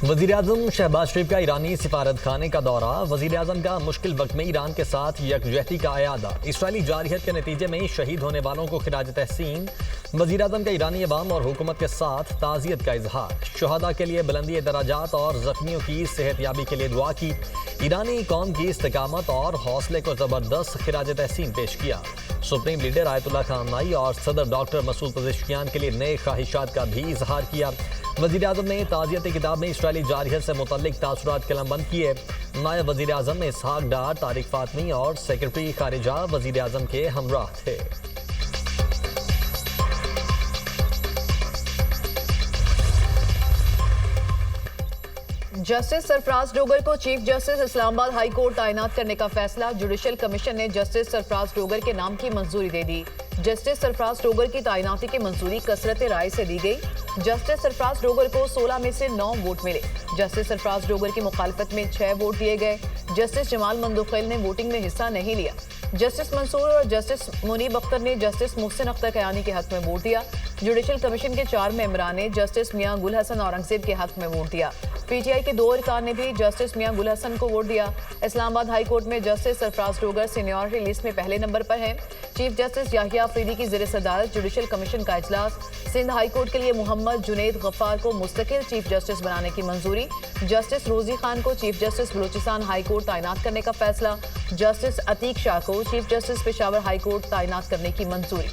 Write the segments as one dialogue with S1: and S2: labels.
S1: वज़ीर-ए-आज़म शहबाज शरीफ का ईरानी सिफारत खाने का दौरा। वज़ीर-ए-आज़म का मुश्किल वक्त में ईरान के साथ यकजहती का अयादा। इसराइली जारहियत के नतीजे में शहीद होने वालों को खिराज तहसीन। वज़ीर-ए-आज़म का ईरानी अवाम और हुकूमत के साथ ताज़ियत का इजहार। शुहदा के लिए बुलंदी दराजात और जख्मियों की सेहतयाबी के लिए दुआ की। ईरानी कौम की इस्तिकामत और हौसले को ज़बरदस्त खिराज तहसीन पेश किया। सुप्रीम लीडर आयतुल्लाह खामनाई और सदर डॉक्टर मसूद पज़ेश्कियान के लिए नए ख्वाहिशात का भी इजहार किया। वज़ीर-ए-आज़म ने ताज़ियती किताब में इसराइली जारहियत से मुतल्लिक तासुरात कलमबंद किए। नायब वज़ीर-ए-आज़म इसहाक डार, तारिक फातमी और सेक्रेटरी खारिजा वज़ीर-ए-आज़म के हमराह थे।
S2: जस्टिस सरफराज डोगर को chief justice Islamabad high court तैनात करने का फैसला। जुडिशल कमीशन ने जस्टिस सरफराज डोगर के नाम की मंजूरी दे दी। जस्टिस सरफराज डोगर की तैनाती की मंजूरी कसरत राय से दी गई। जस्टिस सरफराज डोगर को 16 में से 9 वोट मिले। जस्टिस सरफराज डोगर की मुखालफत में 6 वोट दिए गए। जस्टिस जमाल मंदुखैल ने वोटिंग में हिस्सा नहीं लिया। जस्टिस मंसूर और जस्टिस मुनीब अख्तर ने जस्टिस मुहसिन अख्तर कयानी के हक में वोट दिया। जुडिशल कमीशन के 4 मेंबरान ने जस्टिस मियां गुल हसन औरंगजेब के हक में वोट दिया। पीटीआई के 2 अरकान ने भी जस्टिस मियां गुल हसन को वोट दिया। इस्लामाबाद हाई कोर्ट में justice Sarfaraz Dogar seniority list में पहले नंबर पर हैं। चीफ जस्टिस याहिया अफरीदी की ज़ेर सदारत जुडिशल कमीशन का इजलास। सिंध हाई कोर्ट के लिए मोहम्मद जुनैद गफ्फार को मुस्तकिल चीफ जस्टिस बनाने की मंजूरी। जस्टिस रोजी खान को chief justice Balochistan high court तैनात करने का फैसला। जस्टिस अतीक शाह को chief justice Peshawar high court तैनात करने की मंजूरी।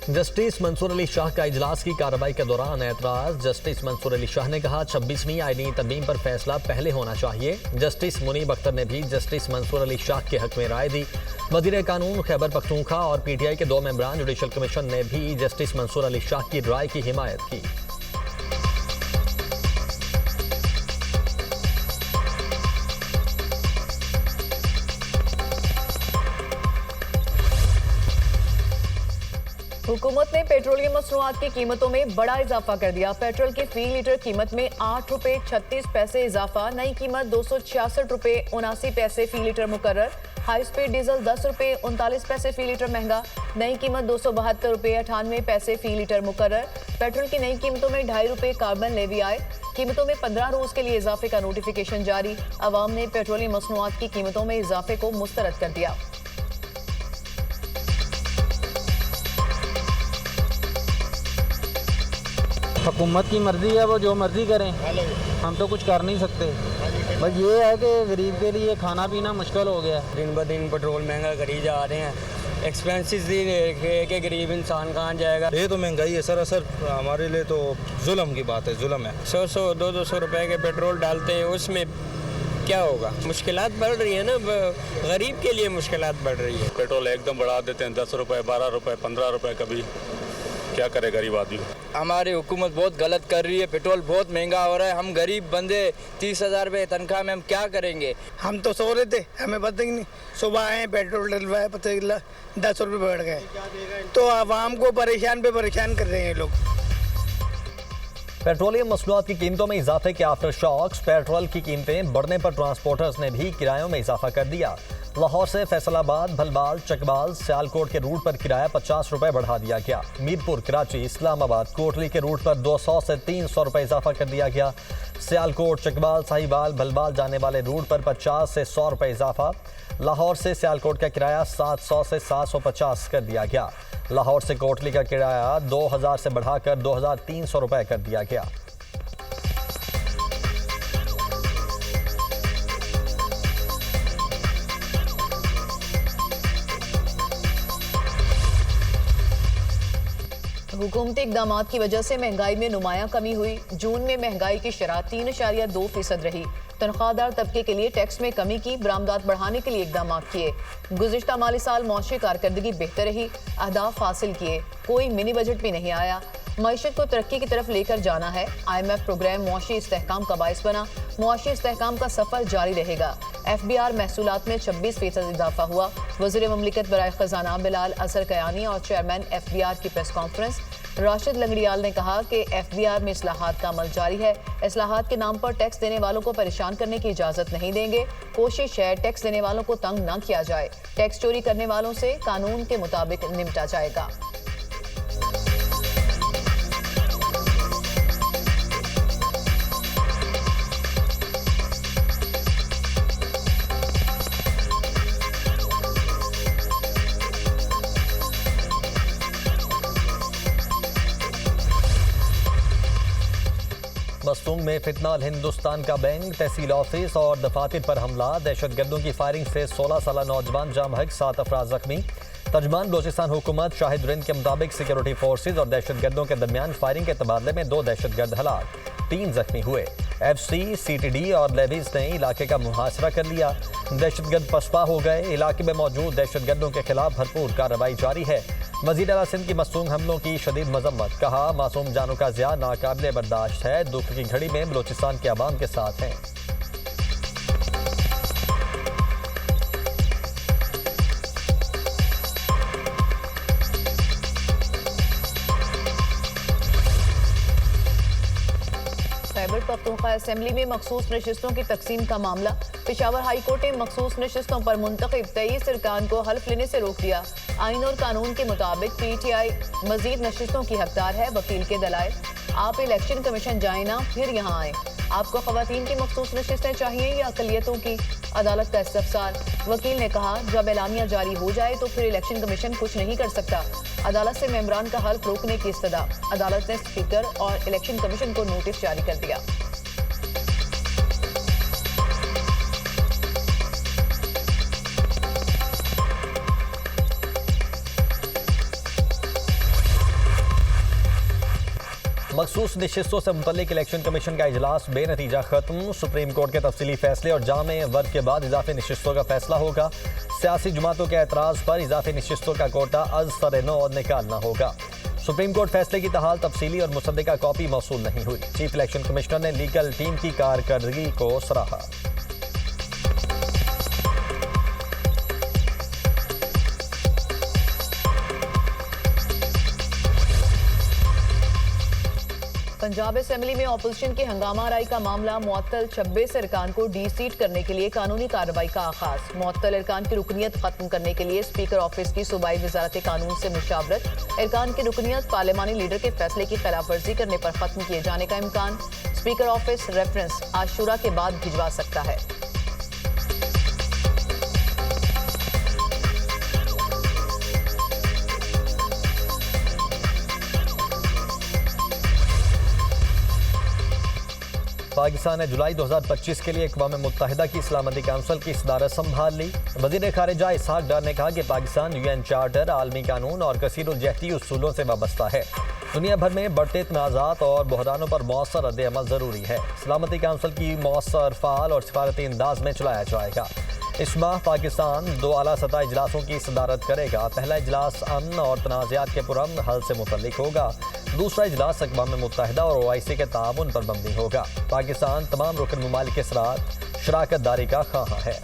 S1: जस्टिस मंसूर अली शाह का इजलास की कार्रवाई के दौरान एतराज। जस्टिस मंसूर अली शाह ने कहा 26वीं आईनी तरमीम पर फैसला पहले होना चाहिए। जस्टिस मुनीब अख्तर ने भी जस्टिस मंसूर अली शाह के हक में राय दी। वज़ीर कानून खैबर पख्तूनख्वा और पीटीआई के 2 मेंबरान जुडिशल कमीशन ने भी जस्टिस मंसूर अली शाह की राय की हिमायत की।
S2: हुकूमत ने पेट्रोलियम मसनूआत की कीमतों में बड़ा इजाफा कर दिया। पेट्रोल की फी लीटर कीमत में 8 रुपये 36 पैसे इजाफा। नई कीमत 266 रुपये 79 पैसे फी लीटर मुकर्रर। हाई स्पीड डीजल 10 रुपये 39 पैसे फी लीटर महंगा। नई कीमत 272 रुपये 98 पैसे फी लीटर मुकर्रर। पेट्रोल की नई कीमतों में 2.5 रुपये कार्बन लेवी आए। कीमतों में 15 रोज के लिए इजाफे का नोटिफिकेशन जारी। अवाम ने पेट्रोलियम मसनूआत की कीमतों में इजाफे को मुस्तरद कर दिया।
S3: हुकूमत की मर्जी है, वो जो मर्जी करें, हम तो कुछ कर नहीं सकते। बस ये है कि गरीब के लिए खाना पीना मुश्किल हो गया।
S4: दिन ब दिन पेट्रोल महंगा करी जा रहे हैं। एक्सपेंसेस के गरीब इंसान कहाँ जाएगा।
S5: ये तो महंगाई है सरासर, हमारे लिए तो जुल्म की बात है, जुल्म है।
S4: 100 200 रुपए के पेट्रोल डालते हैं, उसमें क्या होगा। मुश्किलात बढ़ रही है ना, गरीब के लिए मुश्किलात बढ़ रही है।
S6: पेट्रोल एकदम बढ़ा देते हैं, 10 रुपए 12 रुपए 15 रुपए, कभी क्या करे गरीब आदमी।
S7: हमारी हुकूमत बहुत गलत कर रही है। पेट्रोल बहुत महंगा हो रहा है। हम गरीब बंदे 30,000 रुपये तनख्वाह में हम क्या करेंगे।
S8: हम तो सो रहे थे, हमें पता ही नहीं। सुबह आए पेट्रोल डलवाए, पता चला 10 रुपये बढ़ गए। तो आवाम को परेशान पे परेशान कर रहे हैं लोग।
S1: पेट्रोलियम मसनूआत की कीमतों में इजाफे के आफ्टर शॉक्स। पेट्रोल की कीमतें बढ़ने पर ट्रांसपोर्टर्स ने भी किरायों में इजाफा कर दिया। लाहौर से फैसलाबाद, भलबाल, चकबाल, सियालकोट के रूट पर किराया 50 रुपए बढ़ा दिया गया। मीरपुर, कराची, इस्लामाबाद, कोटली के रूट पर 200 से 300 रुपए इजाफा कर दिया गया। सियालकोट, चकबाल, साहिवाल, भलबाल जाने वाले रूट पर 50 से 100 रुपए इजाफा। लाहौर से सियालकोट का किराया 700 से 750 कर दिया गया। लाहौर से कोटली का किराया 2000 से बढ़ाकर 2300 रुपए कर दिया गया।
S2: हुकूमती इकदाम की वजह से महंगाई में नुमायां कमी हुई। जून में महंगाई की शरह 3.2% रही। तनख्वाहदार तबके के लिए टैक्स में कमी की। बरामदात बढ़ाने के लिए इकदाम किए। गुज़िश्ता माली साल मौशी कारकर्दगी बेहतर रही। अहदाफ हासिल किए। कोई मिनी बजट भी नहीं आया। मईशत को तरक्की की तरफ लेकर जाना है। IMF प्रोग्राम मुआशी इस्तेहकाम का बाइस बना। मुआशी इस्तेहकाम का सफर जारी रहेगा। FBR महसूलात में 26% इजाफा हुआ। वज़ीर ममलिकत बराए खजाना बिलाल असर कयानी और चेयरमैन FBR की प्रेस कॉन्फ्रेंस। राशिद लंगड़ियाल ने कहा कि एफबीआर में इस्लाहात का अमल जारी है। इस्लाहात के नाम पर टैक्स देने वालों को परेशान करने की इजाजत नहीं देंगे। कोशिश है टैक्स देने वालों को तंग न किया जाए। टैक्स चोरी करने वालों से कानून के मुताबिक निपटा जाएगा।
S1: मस्तूंग में फितनाल हिंदुस्तान का बैंक, तहसील ऑफिस और दफातर पर हमला। दहशतगर्दों की फायरिंग से 16 साल नौजवान जाम हक, 7 अफराद जख्मी। तर्जमान बलोचिस्तान हुकूमत शाहिद रिंद के मुताबिक सिक्योरिटी फोर्सेज और दहशतगर्दों के दरमियान फायरिंग के तबादले में 2 दहशतगर्द हलाक, 3 जख्मी हुए। FC, CTD और लेविस ने इलाके का मुहासरा कर लिया। दहशतगर्द पसपा हो गए। इलाके में मौजूद दहशतगर्दों के खिलाफ भरपूर कार्रवाई जारी है। वज़ीर आला सिंध की मस्तूंग हमलों की शदीद मजम्मत, कहा मासूम जानों का ज़िया नाकाबिले बर्दाश्त है। दुख की घड़ी में बलोचिस्तान के अवाम के साथ हैं।
S2: खैबर पख्तूनख्वा असेंबली में मखसूस नशिस्तों की तकसीम का मामला। पेशावर हाई कोर्ट ने मखसूस नशिस्तों पर मुंतखब 23 अरकान को हल्फ लेने से रोक दिया। आइन और कानून के मुताबिक PTI मजीद नशिस्तों की हकदार है। वकील के दलाइल, आप इलेक्शन कमीशन जाए ना, फिर यहाँ आए। आपको खवातीन की मखसूस नशिस्तें चाहिए या अकलियतों की? अदालत का इस्तफसार। वकील ने कहा, जब एलानिया जारी हो जाए तो फिर इलेक्शन कमीशन कुछ नहीं कर सकता। अदालत से मेंबरान का हल्फ रोकने की इस्तदा। अदालत ने स्पीकर और इलेक्शन कमीशन को नोटिस जारी कर दिया।
S1: मखसूस नशिस्तों से मुतल्लिक इलेक्शन कमीशन का इजलास बेनतीजा खत्म। सुप्रीम कोर्ट के तफसीली फैसले और जामे वर्ग के बाद इजाफी नशिस्तों का फैसला होगा। सियासी जमातों के एतराज़ पर इजाफी नशिस्तों का कोटा अज सर नौ निकालना होगा। सुप्रीम कोर्ट फैसले की तहाल तफसीली और मुसद्दिका कॉपी मौसूल नहीं हुई। चीफ इलेक्शन कमिश्नर ने लीगल टीम की कारकर्दगी को सराहा।
S2: पंजाब असेंबली में ऑपोजिशन की हंगामा राई का मामला। मुअत्तल 26 अरकान को डी-सीट करने के लिए कानूनी कार्रवाई का आगाज। मुअत्तल अरकान की रुकनियत खत्म करने के लिए स्पीकर ऑफिस की सूबाई वजारत कानून से मुशावरत। अरकान की रुकनियत पार्लिमानी लीडर के फैसले की खिलाफ वर्जी करने पर खत्म किए जाने का इम्कान। स्पीकर ऑफिस रेफरेंस आशूरा के बाद भिजवा सकता है।
S1: पाकिस्तान ने जुलाई 2025 के लिए अक़वाम मुत्तहिदा की सलामती काउंसिल की सदारत संभाल ली। वज़ीर ख़ारिजा इसहाक डार ने कहा कि पाकिस्तान UN चार्टर, आलमी कानून और कसीरुल-जहती उसूलों से वाबस्ता है। दुनिया भर में बढ़ते तनाज़ात और बहरानों पर मौसर रद्द-ए-अमल ज़रूरी है। सलामती काउंसिल की मौसर, फ़ाल और सिफारती अंदाज में चलाया जाएगा। इस माह पाकिस्तान 2 आला सतह इजलासों की सदारत करेगा। पहला इजलास अमन और तनाज़ात के पुरअमन हल से मुतल्लिक होगा। दूसरा इजलास अक़वाम मुत्तहिदा और OIC के ताउन पर मबनी होगा। पाकिस्तान तमाम रुकन ममालिक के साथ शराकत दारी का ख़्वाह है।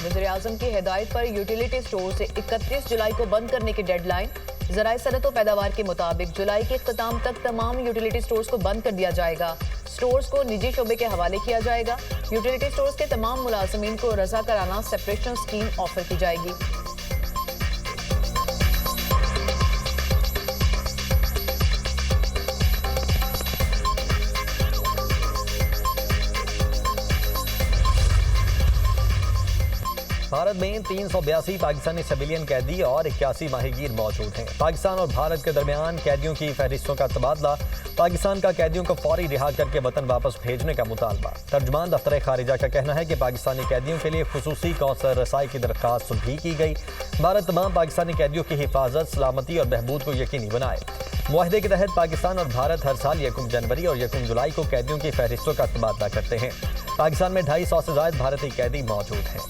S2: वज़ीर-ए-आज़म की हिदायत पर यूटिलिटी स्टोर से 31 जुलाई को बंद करने की डेडलाइन। ज़राए सनअत व पैदावार के मुताबिक जुलाई के इख्तिताम तक तमाम यूटिलिटी स्टोर्स को बंद कर दिया जाएगा। स्टोर्स को निजी शोबे के हवाले किया जाएगा। यूटिलिटी स्टोर्स के तमाम मुलाजमीन को रजा कराना सेपरेशन स्कीम ऑफर की जाएगी।
S1: भारत में 382 पाकिस्तानी सिविलियन कैदी और 81 माहीगीर मौजूद हैं। पाकिस्तान और भारत के दरमियान कैदियों की फहरिस्तों का तबादला। पाकिस्तान का कैदियों को फौरी रिहा करके वतन वापस भेजने का मुतालबा। तर्जुमान दफ्तर खारिजा का कहना है कि पाकिस्तानी कैदियों के लिए खुसूसी कौंसल रसाई की दरख्वास्त भी की गई। भारत तमाम पाकिस्तानी कैदियों की हिफाजत, सलामती और बहबूद को यकीनी बनाए। मुआहदे के तहत पाकिस्तान और भारत हर साल 1 जनवरी और 1 जुलाई को कैदियों की फहरिस्तों का तबादला करते हैं। पाकिस्तान में 250 से ज़ायद भारतीय कैदी मौजूद हैं।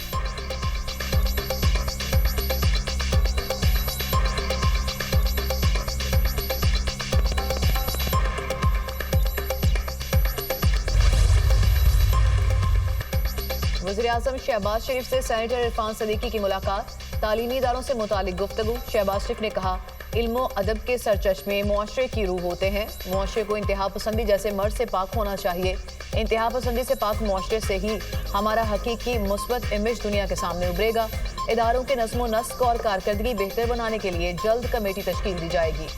S2: वज़ीर-ए-आज़म शहबाज शरीफ से सेनेटर इरफान सदीकी की मुलाकात, तालीमी इदारों से मुतालिक गुफ्तगू। शहबाज शरीफ ने कहा, इल्म और अदब के सरचश्मे मुआशरे की रूह होते हैं। मुआशरे को इंतहा पसंदी जैसे मर्ज से पाक होना चाहिए। इंतहा पसंदी से पाक मुआशरे से ही हमारा हकीकी मुस्बत इमेज दुनिया के सामने उभरेगा। इदारों के नज़्म व नस्क और कारकर्दगी बेहतर बनाने के लिए जल्द कमेटी तश्कील दी जाएगी।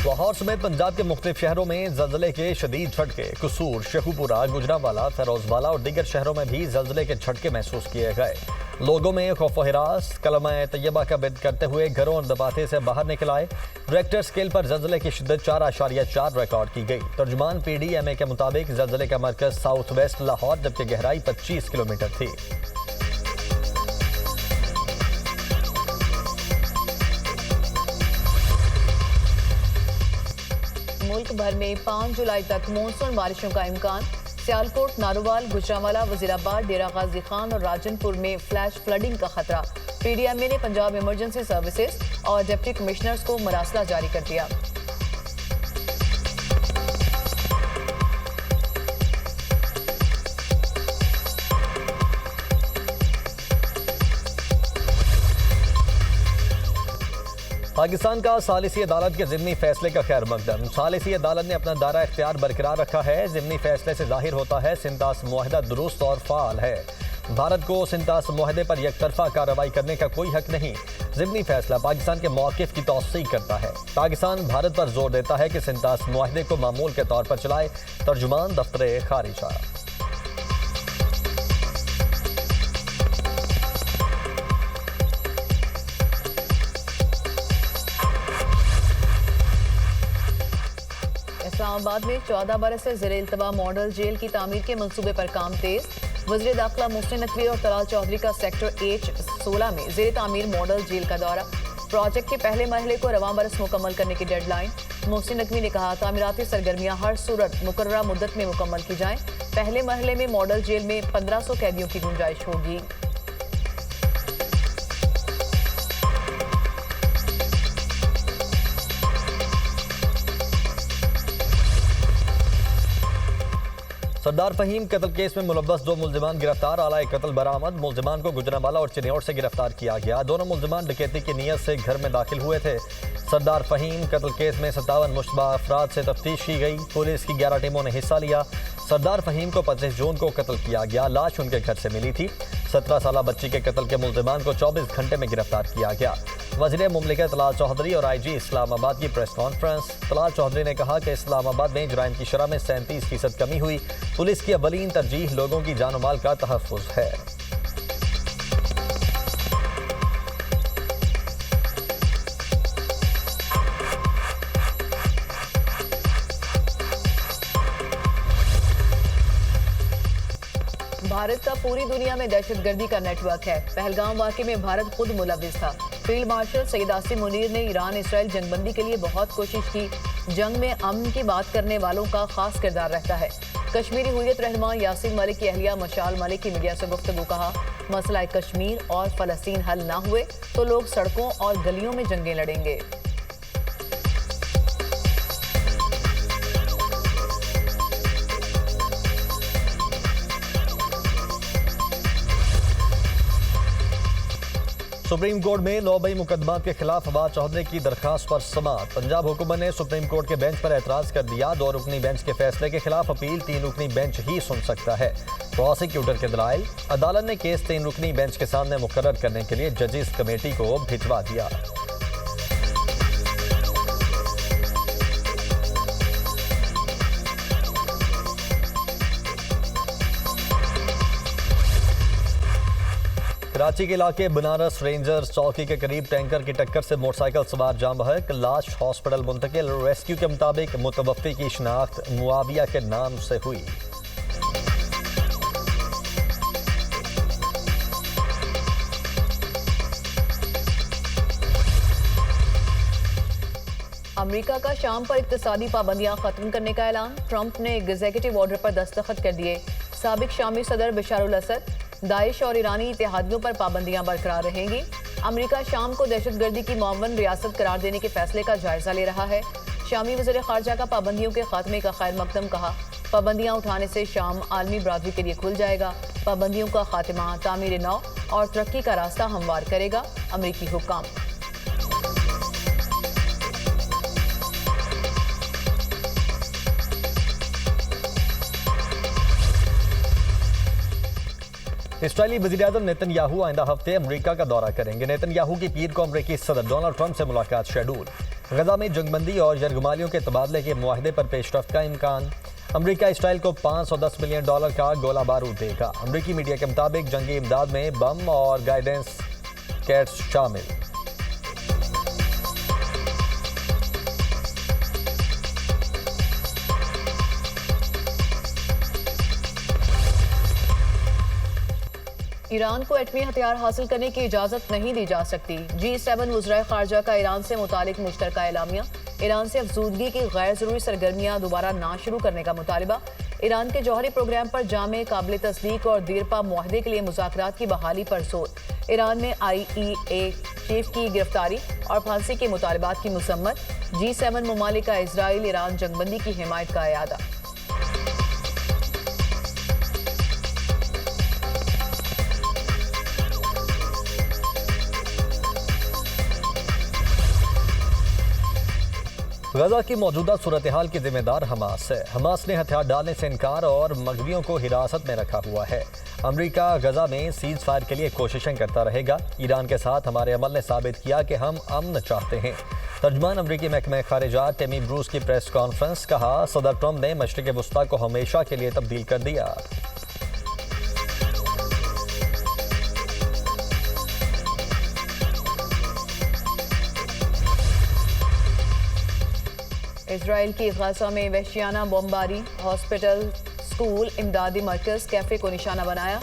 S1: लाहौर समेत पंजाब के मुख्तलिफ शहरों में जल्जले के शदीद झटके। कसूर, शेखुपुरा, गुजरांवाला, फिरोजवाला और दीगर शहरों में भी जल्जले के झटके महसूस किए गए। लोगों में खौफ व हिरास, कलमा तैयबा का विद करते हुए घरों और दबाते से बाहर निकल आए। रेक्टर स्केल पर जल्जले की शिद्दत 4.4 रिकॉर्ड की गई। तर्जुमान PDMA के मुताबिक जल्जले का मरकज साउथ वेस्ट लाहौर, जबकि गहराई 25 किलोमीटर थी।
S2: मुल्क भर में 5 जुलाई तक मानसून बारिशों का इम्कान। सियालकोट, नारोवाल, गुजरांवाला, वजीराबाद, डेरा गाजी खान और राजनपुर में फ्लैश फ्लडिंग का खतरा। PDMA ने पंजाब इमरजेंसी सर्विसेज और डिप्टी कमिश्नर्स को मरासला जारी कर दिया।
S1: पाकिस्तान का सालिसी अदालत के ज़िमनी फैसले का खैर मकदम। सालिसी अदालत ने अपना दायरा इख्तियार बरकरार रखा है। ज़िमनी फैसले से जाहिर होता है सिंतास मुआहदा दुरुस्त और फ़ाल है। भारत को सिंतास मुआहदे पर यकतरफा कार्रवाई करने का कोई हक नहीं। ज़िमनी फैसला पाकिस्तान के मौक़िफ़ की तौसीक़ करता है। पाकिस्तान भारत पर जोर देता है कि सिंतास मुआहदे को मामूल के तौर पर चलाए। तर्जुमान दफ्तर खारिजा।
S2: इस्लामाबाद में 14 बरस से ज़ेर इल्तवा मॉडल जेल की तामीर के मंसूबे पर काम तेज। वज़ीर दाखिला मोहसिन नकवी और तलाल चौधरी का सेक्टर H-16 में ज़ेर तामीर मॉडल जेल का दौरा। प्रोजेक्ट के पहले मरहले को रवां बरस मुकम्मल करने की डेडलाइन। मोहसिन नकवी ने कहा, तामीराती सरगर्मियां हर सूरत मुकर्ररा मुद्दत में मुकम्मल की जाएं। पहले मरहले में मॉडल जेल में 1500 कैदियों की गुंजाइश होगी।
S1: सरदार फहीम कत्ल केस में मुलव्वस 2 मुल्जिमान गिरफ्तार। आला कत्ल बरामद। मुल्जिमान को गुजरांवाला और चिन्योट से गिरफ्तार किया गया। दोनों मुल्जिमान डकैती की नीयत से घर में दाखिल हुए थे। सरदार फहीम कत्ल केस में 57 मुश्तबा अफराद से तफ्तीश की गई। पुलिस की 11 टीमों ने हिस्सा लिया। सरदार फहीम को 25 जून को कत्ल किया गया। लाश उनके घर से मिली थी। 17 साला बच्ची के कत्ल के मुल्जिमान को 24 घंटे में गिरफ्तार किया गया। वज़ीर मुमलिकत तलाल चौधरी और IG इस्लामाबाद की प्रेस कॉन्फ्रेंस। तलाल चौधरी ने कहा कि इस्लामाबाद में जराइम की शरह में 37% कमी हुई। पुलिस की अवलीन तरजीह लोगों की जान माल का तहफ़्फ़ुज़ है।
S2: भारत का पूरी दुनिया में दहशतगर्दी का नेटवर्क है। पहलगाम वाक़े में भारत खुद मुलव्विस था। फील्ड मार्शल सईद आसिम मुनीर ने ईरान इसराइल जंगबंदी के लिए बहुत कोशिश की। जंग में अमन की बात करने वालों का खास किरदार रहता है। कश्मीरी हुर्रियत रहनुमा यासीन मलिक की अहलिया मशाल मलिक की मीडिया से गुफ्तगू। कहा, मसला कश्मीर और फ़लस्तीन हल ना हुए तो लोग सड़कों और गलियों में जंगें लड़ेंगे।
S1: सुप्रीम कोर्ट में नौबई मुकदमात के खिलाफ फवाद चौधरी की दरखास्त पर समाअत। पंजाब हुकूमत ने सुप्रीम कोर्ट के बेंच पर एतराज़ कर दिया। 2 रुकनी बेंच के फैसले के खिलाफ अपील 3 रुकनी बेंच ही सुन सकता है। प्रोसिक्यूटर के दलाइल। अदालत ने केस 3 रुकनी बेंच के सामने मुकर्रर करने के लिए जजेस कमेटी को भिजवा दिया। कराची के इलाके बनारस रेंजर्स चौकी के करीब टैंकर की टक्कर से मोटरसाइकिल सवार जाम बहक। लाश हॉस्पिटल मुंतकिल। रेस्क्यू के मुताबिक मुतवफ़्फ़ी की शिनाख्त मुआविया के नाम से हुई।
S2: अमेरिका का शाम पर इक्तिसादी पाबंदियां खत्म करने का ऐलान। ट्रंप ने एग्जीक्यूटिव ऑर्डर पर दस्तखत कर दिए। साबिक शामी सदर बशारुल असद, दाइश और ईरानी इत्तेहादियों पर पाबंदियां बरकरार रहेंगी। अमेरिका शाम को दहशतगर्दी की मुअव्वन रियासत करार देने के फैसले का जायजा ले रहा है। शामी वज़ीर ख़ारजा का पाबंदियों के खात्मे का खैर मकदम कहा। पाबंदियां उठाने से शाम आलमी बरादरी के लिए खुल जाएगा। पाबंदियों का खात्मा तामीर नौ और तरक्की का रास्ता हमवार करेगा। अमरीकी हुक्काम।
S1: इस्राएली वज़ीर-ए-आज़म नेतन्याहू आइंदा हफ्ते अमेरिका का दौरा करेंगे। नेतन्याहू की पीर को अमेरिकी सदर डोनाल्ड ट्रंप से मुलाकात शेड्यूल। गजा में जंगबंदी और यरगमालियों के तबादले के मुआहदे पर पेशरफ्त का इम्कान। अमेरिका इसराइल को $510 मिलियन का गोला बारूद देगा। अमेरिकी मीडिया के मुताबिक जंगी इमदाद में बम और गाइडेंस कैट्स शामिल।
S2: ईरान को एटमी हथियार हासिल करने की इजाजत नहीं दी जा सकती। G7 वज़राए खारजा का ईरान से मुतालिक मुश्तरका एलामिया। ईरान से अफजूदगी की गैर जरूरी सरगर्मियां दोबारा ना शुरू करने का मुतालिबा। ईरान के जौहरी प्रोग्राम पर जामे काबिल तस्दीक और देरपा मुआहदे के लिए मुज़ाकरात की बहाली पर जोर। ईरान में IEA चीफ की गिरफ्तारी और फांसी के मुतालिबात की मुसम्मत। G7 ममालिक का इजराइल ईरान जंगबंदी की हिमायत का इरादा।
S1: गजा की मौजूदा सूरत हाल की जिम्मेदार हमास है। हमास ने हथियार डालने से इनकार और मगवियों को हिरासत में रखा हुआ है। अमेरिका गजा में सीज फायर के लिए कोशिशें करता रहेगा। ईरान के साथ हमारे अमल ने साबित किया कि हम अमन चाहते हैं। तर्जमान अमरीकी महकमा खारिजा टेमी ब्रूस की प्रेस कॉन्फ्रेंस। कहा, सदर ट्रंप ने मशरिक़ वुस्ता को हमेशा के लिए तब्दील कर दिया।
S2: इजराइल की गजा में वहशियाना बमबारी। हॉस्पिटल, स्कूल, इमदादी मरकज, कैफे को निशाना बनाया।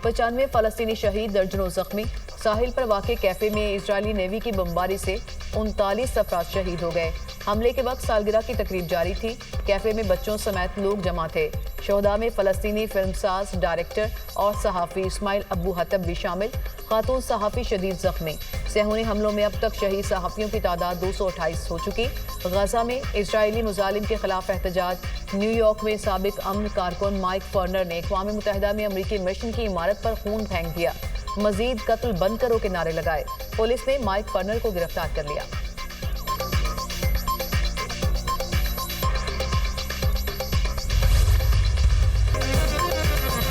S2: 95 फलस्तीनी शहीद, दर्जनों जख्मी। साहिल पर वाक़े कैफे में इजरायली नेवी की बमबारी से 39 अफराद शहीद हो गए। हमले के वक्त सालगिरह की तकरीब जारी थी। कैफे में बच्चों समेत लोग जमा थे। शोहदा में फलस्तीनी फिल्मसाज, डायरेक्टर और सहाफ़ी इस्माइल अबू हतब भी शामिल। खातून सहाफ़ी शदीद जख्मी। सेहूनी हमलों में अब तक शहीद सहाफ़ियों की तादाद 228 हो चुकी। गजा में इजरायली मुजालिम के खिलाफ एहतजाज। न्यूयॉर्क में साबिक अमन कारकुन माइक फर्नर ने अक़वाम मुत्तहिदा में अमरीकी मिशन की इमारत पर खून फेंक दिया। मजीद कत्ल बंद करो के नारे लगाए। पुलिस ने माइक फर्नर को गिरफ्तार कर लिया।